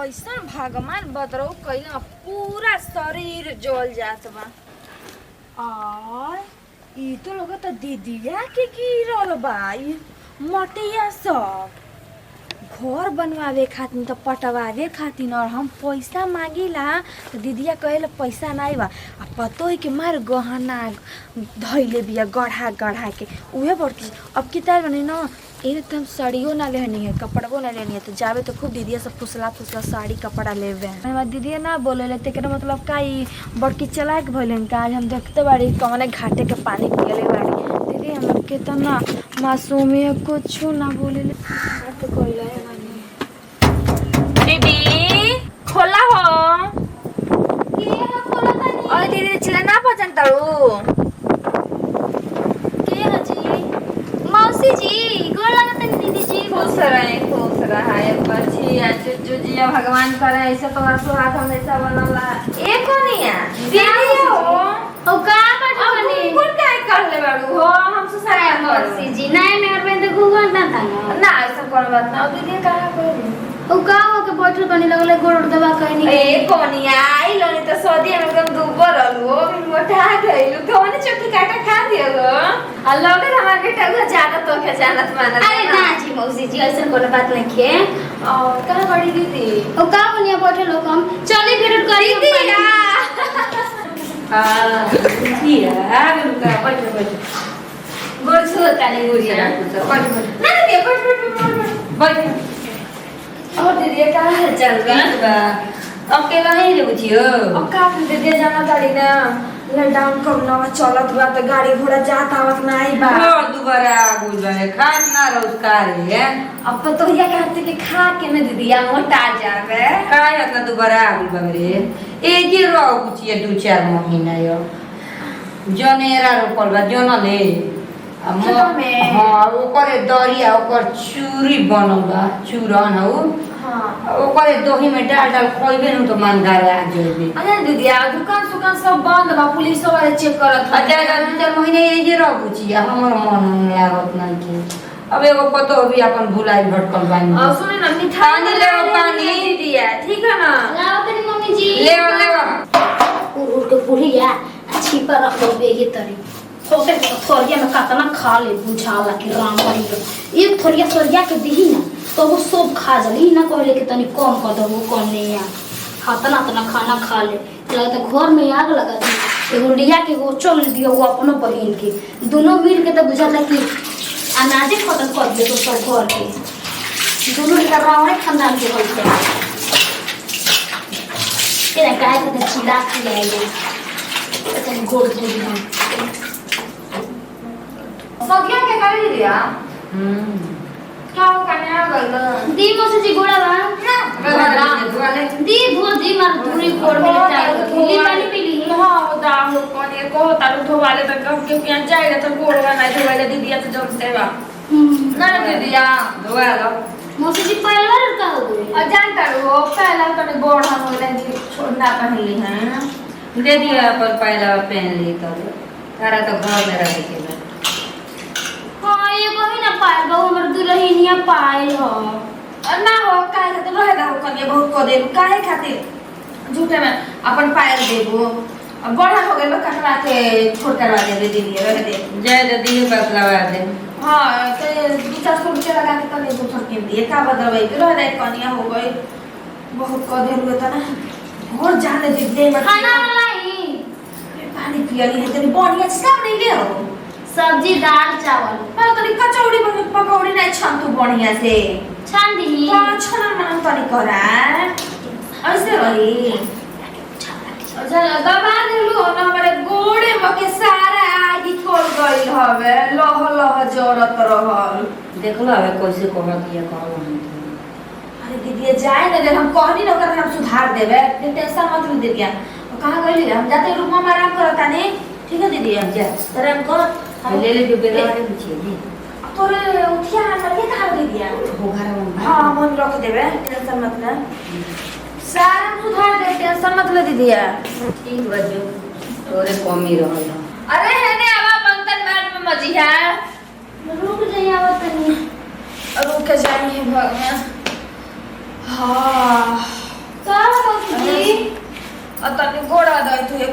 ऐसा भगवान बदरो कइला पूरा शरीर जल जात बा। और ई तो लोग तो दीदिया के गिरल बा ई मटिया सब घर बनवावे खातिर तो पटवावे खातिर और हम पैसा मांगिला तो दीदिया कहेला पैसा नहीं बा आ पतो है कि मार गहना धैले बिया गढ़ा गढ़ा के उहे बड़की अब की तार बने ना ये तो हम साड़ियों ना लेनी है कपड़ों ना लेनी है तो जावे तो खूब दीदिया सब फुसला फुसला साड़ी कपड़ा लेवे हमारे दीदिया ना बोले लेते के मतलब का ई बड़की चला के भइलन का आज हम देखते बाड़ी कौने घाटे के पानी पियले बाड़ी दीदी हम के तो ना मासूमी कुछ ना बोले तो कोइला है दीदी खोला हो के है खोला तनी ओए दीदी चिल्ला ना पहचान तारू के है जी मौसी जी गोर लागत है दीदी जी खुश रहा है बच्ची आज जो जिया भगवान करे ऐसा तो सुहाग हमेशा बनला ए कोनिया दीदी हो ओ का बैठो बनी कौन काय कर ले बाड़ू हो हम से सारा मौसी जी नहीं मेरे पे तो घूंघट ना था ना ऐसा कोन बात ना दीदी कहां कोई ओ का हो के बैठल बनी लगले गोड़ दबा कहनी ए कोनिया आई लोनी तो सदी में एकदम दुबर रहलू फिर मोटा गइलू कौन चोटी काटा खा दियो आ लोग हमार बेटा को ज्यादा तो के जानत मानत अरे ना जी मौसी जी ऐसा कोनो बात नहीं खे और कहां बड़ी दीदी ओ का बनिया बैठल लोग हम चले फिर करी दीदी हां किया रुका बैठ गोर छुता नहीं गुड़िया बैठ ना दे बैठ और दीदी का हाल चल रहा अकेला ही रे बुझियो अब का दीदी जाना गाड़ी ना लॉकडाउन कब ना चलत बा तो गाड़ी घोड़ा जात आवत नहीं बा और दोबारा आगुल बने खान ना रोजगार है अब तो तोहिया के हाथ के खा के ना दीदी मोटा जावे काय इतना दोबारा आगुल बने ए जे रो बुझिए 2-4 महीना यो जनेरा रोपल बा जन ले खेतों में? हां ओकरे दरिया ओकर चूरी बनल बा चूरन हउ हां ओकरे दही में डाल डाल खोइबे न तो मानदार आ जेबे अरे दीदी दुकान सुकान सब बंद बा पुलिस वाले चेक करत अच्छा 2-4 महीने ये जे रह बुझिए हमर मन लागत नहीं के अब एगो पतो भी अपन भुलाई भटकल बानी और सुने ना मिठाई पानी ले आओ, पानी। दीदी ठीक है ना लाओ तनी मम्मी जी ले ले उड़ के बुढ़िया अच्छी पर रख दो बेगे तरी ओके थोरिया में कातना खा ले बुझाला कि राम करी एक थोरिया थोरिया के दिही ना तो वो सब खा जली ना कहले कि तनी कम कर दो वो कम नहीं आ खातना तना खाना खा ले लगता घर में आग लगा दी एगो लिया के वो चल दियो वो अपनो बहिन के दोनों मिल के तो बुझाला कि अनाजे खत्म कर दिए तो सब घर के दोनों के रावण खानदान के होते तेरा गाय के चिल्ला के ले आए तनी गोड़ धो दिया सगिया के कर दिया क्या हो करने आ गई दी मौसी जी गोड़ा बा दी धो दी मार पूरी कोड़ में चाय ली पानी पी ली हां वो दाम लोग कोने को तालु धोवाले तक कब के पिया जाएगा तो गोड़वा नहीं धोवाले दीदी तो जमते बा ना दीदी धोआ लो मौसी जी पहला बार का हो गई और जानता हो पहला तो गोड़ हम होले छोड़ना पहली है दे दिया पर पहला पहन ली तो तारा तो घर में रह के हां ये कहीं ना पाए बहु हमर दुल्हनिया पाए हो ना हो काहे खातिर रहे दा हो कने बहुत को देलु काहे खातिर झूठे में अपन पायल देबो अब बड़ा हो गेल कटवा के छोड़ करवा दे दीदी रह दे जय दीदी बस लगा दे हां तो 2-4 रुपया लगा के कने दूसर के दिए का बदलवे रह दे कनिया हो गई बहुत को देलु त ना और जाने दे दे मत खाना लाई पानी पियली है तेरी बढ़िया सब नहीं ले हो सब्जी दाल चावल पर तनी कचौड़ी बन पकौड़ी नहीं छन तू बढ़िया से छान दी हां छना मन तनी करा ऐसे रही अच्छा दबा देलु ना हमरे गोड़े मके सारा आगी खोल गइल हवे लह लह जरत रहल देखलो हवे कैसे कहत दिया कहलो अरे दीदी जाए ना हम कहनी न ओकरा हम सुधार देबे टेंशन मत ले दीदी कहां गइली हम जाते रूम में आराम करता ने ठीक है दीदी हम जा आराम कर ले ले जो बेला के पूछिए दी तोरे उठिया हमर के कहां दे दिया हो घर में हां मन रख देबे टेंशन मत ले सारा सुधार दे टेंशन मत ले दीदी ठीक बजो तोरे कमी रहल अरे है ने आवा बंतन मैट में मजी है रुक जाइए आवत नहीं रुक जाइए भगवान हाँ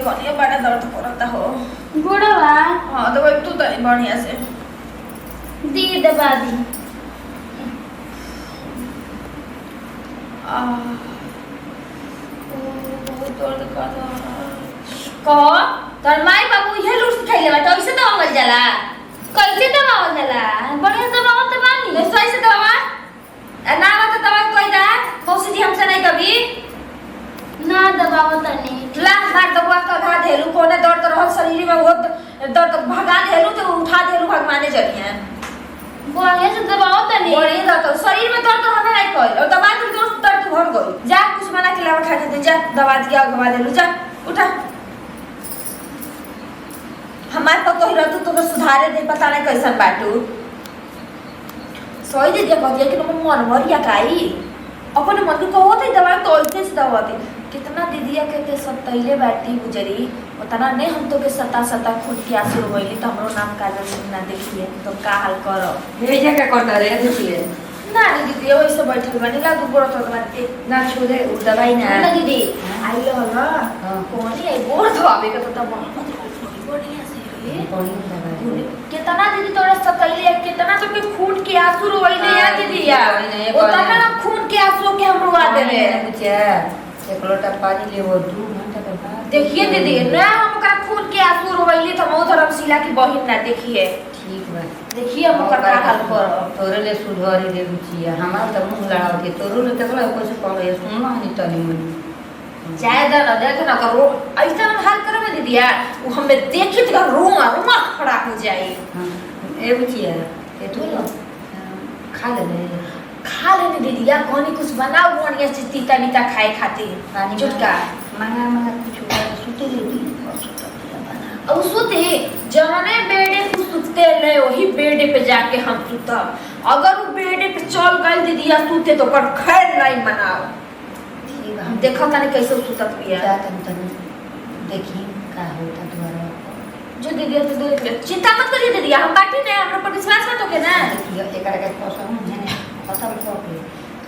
कनिया बड़ा दर्द करता हो। गोड़वा हां दवाई तू तो बढ़िया से दी दबा दी। बहुत दर्द करता कह तोर माई बाबू ये लूट खइले बा तो ऐसे दवावल जाला कैसे दवावल जाला बढ़िया दवावल तो बानी नहीं सही से दवा ना बता दवा कोई दा कौसी जी हमसे नहीं कभी ना दबाव तनी ला मार दवा का घा धेलू कोने दर्द रहल शरीर में वो दर्द भगा धेलू तो उठा धेलू भगवाने जरिए बढ़िया से दबाव तनी बढ़िया दर्द शरीर में दर्द हमें नहीं कोई और दवा के दोस्त दर्द भर गई जा कुछ मना के लावा खा के जा दवा दिया घुमा देलू जा उठा हमार तो कह रहतू तो सुधारे दे पता नहीं कैसन बाटू सोई दे दिया कह दिया कि तुम मन मरिया काई अपन मन को होत है दवा तो ऐसे से दवा दे कितना दीदिया के सतैले बाटी गुजरी उतना नहीं हम तो के सता सता खुद के आंसू होइली तो हमरो नाम काजल सिंह ना देखिए तो का हाल करो भेजा का करता रे देखिए ना दीदी ओइ से बैठल बानी ला दू गोड़ तो बाटे ना छोड़े उ दवाई ना ना दीदी आई लो ना कोनी आई गोड़ धोबे के तो बढ़िया से कितना दीदी तोरा सकैले कितना तो के खून के आंसू रोइले या दीदी या उतना ना खून के आंसू के हम रोवा देले बुझे एक लोटा पानी ले वो 2 घंटा के बाद देखिए दीदी ना हमका खून के आंसू रोइले तो मौ धर्मशिला की बहिन ना देखिए ठीक बा देखिए हम का हाल करो तोरे ले सुधरी दे बुझिया हमार त मुंह लड़ाव के तोरो ले तकला कैसे पड़े सुनना नहीं तनी मनी ज्यादा ना देख ना करो ऐसा हम हाल करे में दीदी यार वो हमें देखी तो रोमा रोमा खड़ा हो जाए ए बुझिया ये तो खा ले खा लेने दीदी यार कोनी कुछ बनाओ बढ़िया से तीता मीठा खाए खातिर पानी चुटका मंगा मंगा कुछ सुते ले अब सुते जहने बेडे पे सुते ले वही बेडे पे जाके हम सुतब अगर वो बेडे पे चल गए दीदी यार सुते तो कर खैर नहीं मनाओ हम देखो तने कैसे सुतत बिया तन देखी का होता दोबारा जो दीदी तो देख ले चिंता मत करिए दीदी हम बाटी नहीं हमरा पर विश्वास मत होके ना देखिए एकरा के पसंद है खत्म कर के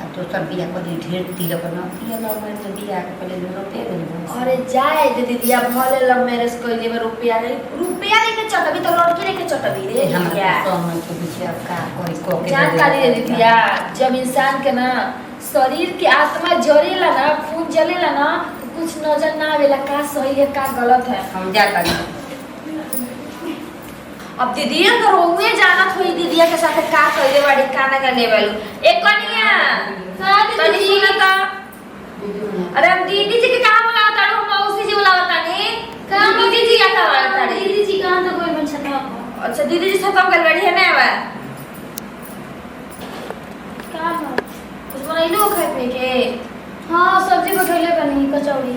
अब तो सब बिया को ढेर दिल पर ना किया लोग में तो बिया के पहले रुपया दे अरे जाए दीदी दिया भले लव मैरिज कइले में रुपया लेके चटबी तो लड़की लेके चटबी रे हमरा तो मन के पीछे अब का कोई को के जानकारी दे दीदी यार जब इंसान के ना शरीर की आत्मा जरेला ना खून जलेला ना तो कुछ नजर ना आवेला का सही है का गलत है हम जाता अब दीदी अगर होए जानत होई दीदिया के साथ का कइले बाड़ी काना का लेवल एक कनिया तनी सुनता अरे हम दीदी जी के का बुलावत तारू हम मौसी जी बुलावत तानी का दीदी जी आता बात तारी दीदी जी कहां तक कोई मन छता अच्छा दीदी जी खत्म कर बैठी है ना बा का है कुछ बनैलो खाए पे के हां सब्जी बटोले बनी कचौड़ी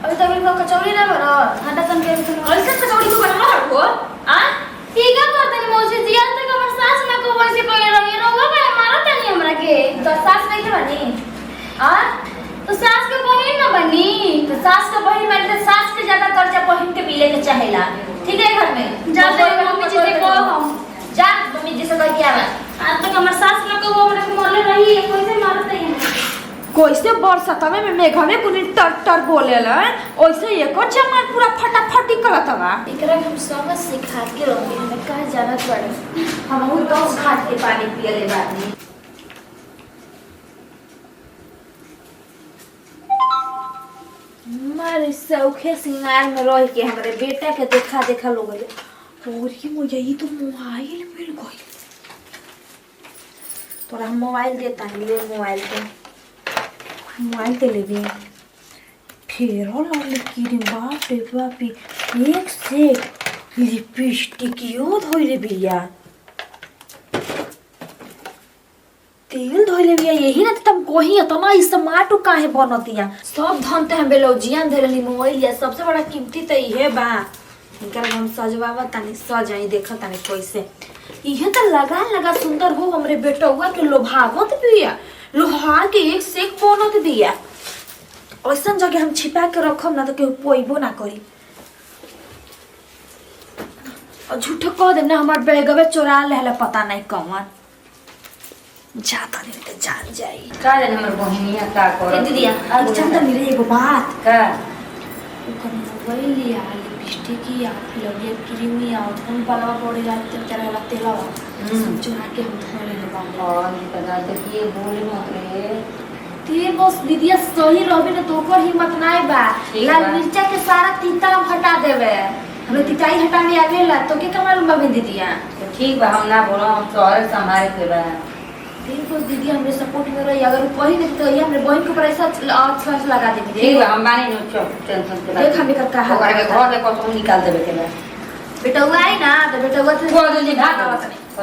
अभी तक इनका कचौड़ी ना बना आटा सन के ऐसे कचौड़ी को बनवा रखो हां ठीक है करतनी मौसी जी आज तक हमर सास ना को वैसे कोई रही ना होगा भाई मारा तनी हमरा के तो सास नहीं के बनी हां तो सास के बहिन ना बनी तो सास के बहिन में तो सास के ज्यादा कर्जा बहिन के मिले के चाहेला ठीक है घर में जा तो मम्मी जी से को हम जा मम्मी जी से कह के आवा आज तक हमर सास ना को हमरा के मरले रही है कैसे मारत है कैसे बरसातवे में मेघवे कुनी टर टर बोलेला ओइसे एको जमार पूरा फटाफटी करत बा एकरा हम समझ सिखा के रही हमें का जानत पड़े हम हूं तो घाट के पानी पियले बानी मारे सौखे सिंगार में रह के हमरे बेटा के देखा देखा लोग और ही मुझे ये तो मोबाइल मिल गई तोरा हम मोबाइल देता है ले मोबाइल के मोबाइल ते लेबे फिर लाल की रे बाप रे बाप एक से लिपस्टिक यो धोइले बिया तेल धोइले बिया यही ना तुम कोही तो ना स्मार्ट काहे बनतिया सब धन ते हम बेलौजियन धरली मोबाइल या सबसे बड़ा कीमती त इहे बा इनका हम सजवावा तनी सजाई देखा तनी कैसे इहे तो लगा सुंदर हो हमरे बेटा हुआ के लोभावत बिया लोहा के एक से एक बनत बिया ऐसा जगह हम छिपा के रखम ना तो केहू पोइबो ना करी और झूठो कह दे ना हमार बैगवे चोरा लेहला पता नहीं कौन जाता नहीं तो जान जाई का जाने हमर बहिनिया का कर ए दीदिया आज चंदा मिले एगो बात का ओकर मोबाइल लिया लिपस्टिक या फिर क्रीम या कौन बालवा पड़े जाते तेरा वाला तेलवा सब चुरा के हम धरे ले बाबा और ये पता तो कि बोली मत रे ते बस दीदिया सही रहबे ना तो ओकर हिम्मत नाय बा ठीक लाल बा। मिर्चा के सारा तीता हम हटा देवे हमें तिताई हटाने आवेला तो के कमाल में दीदिया तो ठीक बा हम ना बोलो हम तोहरे संभाले के बा देखो दीदी हमरे सपोर्ट में रही अगर ऊपर ही नहीं तो ये हमरे बहन के ऊपर ऐसा अच्छा लगा देंगे ठीक बा हम बानी नो टेंशन के देख हमें का हाल ओकरा के घर ले कसम निकाल देबे के बा बेटा हुआ है ना तो बेटा हुआ तो को दे भाग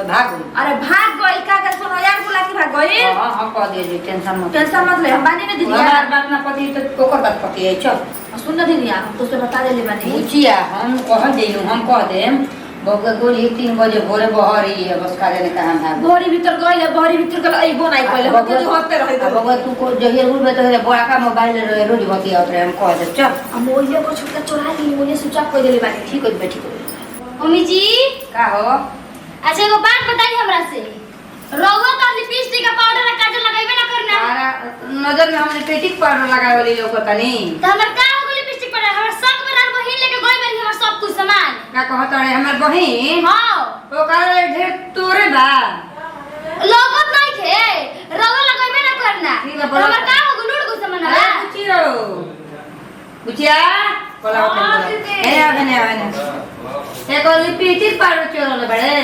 भाग अरे भाग गई का कर सुनो यार बुला के भाग गई हां हां कह दे जी टेंशन मत ले हम बानी ना दीदी हमार बात ना पति तो ओकर बात पति है चल सुन ना दीदी हम तो से बता दे ले बानी पूछिया हम कह देनु हम कह देम बबुआ गोली 3 बजे भोरे बहरी है बस काले ने कहा था बोरी भीतर गई ले बोरी भीतर गल आई बोनाई कहले हम के होते रहे तो बबुआ तू को जहिया रूम में तो है बड़ा का मोबाइल रहे रोज बती आवत रहे हम कह दे चल हम ओइले को छोटा चोरा ली ओइले स्विच ऑफ कर देले बानी ठीक हो बैठी को मम्मी जी का हो अच्छा एगो बात बताई हमरा से रोगो का लिपस्टिक का पाउडर का काजल लगाइबे ना करना तारा नजर में हमने पेटिक पाउडर लगाए वाली लोग तनी तो हमर का हो लिपस्टिक पर हमर सब बराबर बहिन लेके गई बारी हमर सब कुछ सामान का कहत रहे हमर बहिन हां तो काले ढेर तोरे बा लोगत नहीं थे रोगो लगाइबे ना करना ठीक है, बोलो। हमर का हो लूट कुछ सामान अरे बा पूछियो पूछिया बोला हाँ, होते दीदी। ए आने ये गोली पेटिक पाउडर चोरले बड़े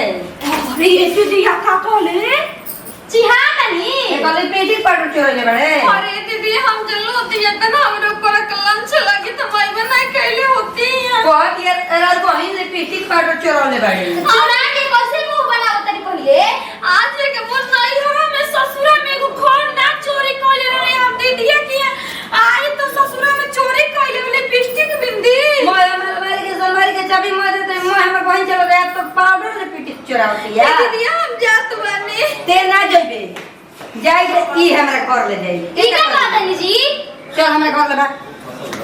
अरे ये दीदी या का कहले चिहा तनी ये गोली पेटिक पाउडर चोरले बड़े अरे दीदी हम जल्लो होती है ना हमरे ऊपर कलम चलागी तो भाई बना कैले होती है बहुत यार अरे बहिन ने पेटिक पाउडर चोरले बड़े हमरा के कैसे मुंह बनाओ तनी पहिले आज के बोल नहीं हो मैं ससुरा में एगो घर ना चोरी कइले रहे हम दीदिया की आई तो ससुरा में चोरी कइले लिपस्टिक बिंदी मोय हमारे के चाबी मार देते मोय हमर बहिन चल गया तो पाउडर ले पेटिक चोरावती है दीदिया हम जात बानी ते ना जइबे जाई दे ई हमरा घर ले जाई ठीक है बात जी चल हमरा घर ले भाग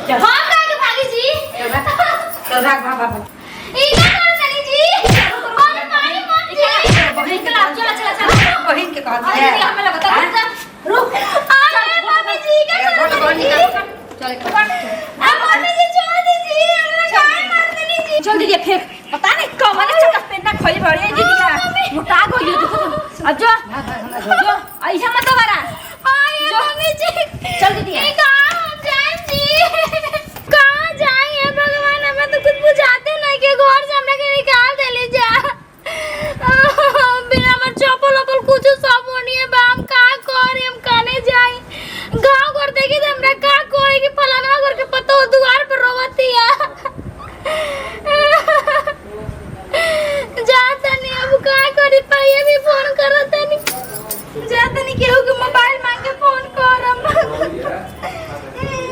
चल हम काहे के भागी जी चल भाग भाग भाग ई का कर तनी जी अरे पानी मत जी बहिन के चला बहिन के कहत अरे है दीदी हमें लगता है रुक अरे मम्मी जी क्या कर रही है चल अब मम्मी जी छोड़ दीजिए हमरा गाय मार देनी जी चल दीदी फेंक पता नहीं कब वाले चक्कर पेन्ना खोली बड़ी है दीदी मोटा गई देखो अब जो ऐसा मत करा आए मम्मी जी चल दीदी ये कहां जाए जी कहां जाए हे भगवान हमें तो कुछ बुझाते नहीं के घर से हमरा के निकाल दे ले जा बिना मर चप्पल वप्पल कुछ सब होनी है बाम का करे हम काने जाए गांव घर देखी तो हमरा का करे कि फलाना घर के पता हो द्वार पर रोवती है जाता नहीं अब का करी पाए भी फोन करता नहीं जाता नहीं केहू के मोबाइल